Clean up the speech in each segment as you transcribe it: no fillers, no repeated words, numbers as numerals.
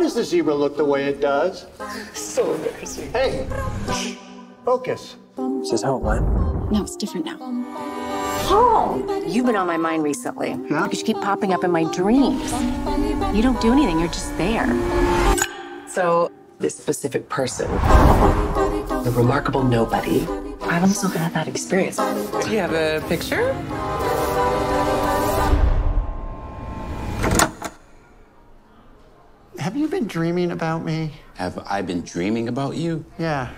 does the zebra look the way it does? So embarrassing. Hey, shh, focus. Is this how it went? No, it's different now. Oh, you've been on my mind recently. Yeah? Because you keep popping up in my dreams. You don't do anything, you're just there. So, this specific person, the remarkable nobody, I've also had that experience. Do you have a picture? Have you been dreaming about me? Have I been dreaming about you? Yeah.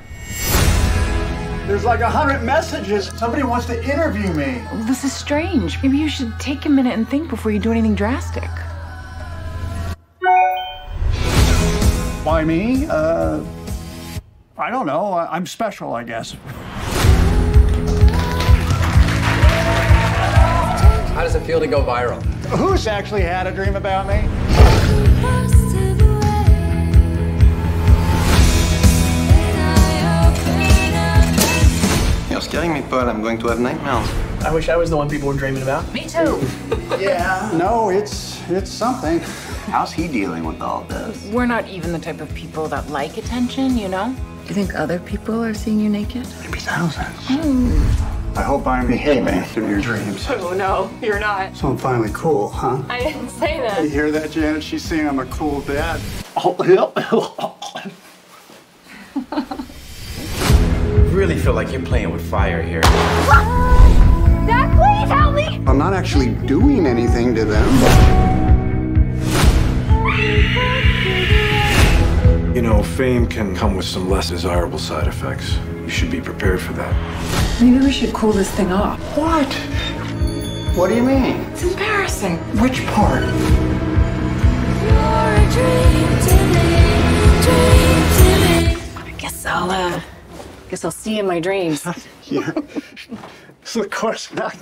There's like 100 messages. Somebody wants to interview me. This is strange. Maybe you should take a minute and think before you do anything drastic. Why me? I don't know. I'm special, I guess. How does it feel to go viral? Who's actually had a dream about me? You're scaring me, Paul. I'm going to have nightmares. I wish I was the one people were dreaming about. Me too. Yeah. No, it's something. How's he dealing with all this? We're not even the type of people that like attention, you know? Do you think other people are seeing you naked? Maybe thousands. I hope I'm behaving through your dreams. Oh no, you're not. So I'm finally cool, huh? I didn't say You that. hear that, Janet? She's saying I'm a cool dad. Really feel like you're playing with fire here. Dad, please help me! I'm not actually doing anything to them. You know, fame can come with some less desirable side effects. You should be prepared for that. Maybe we should cool this thing off. What? What do you mean? It's embarrassing. Which part? Guess I'll see you in my dreams. Yeah. Of course not.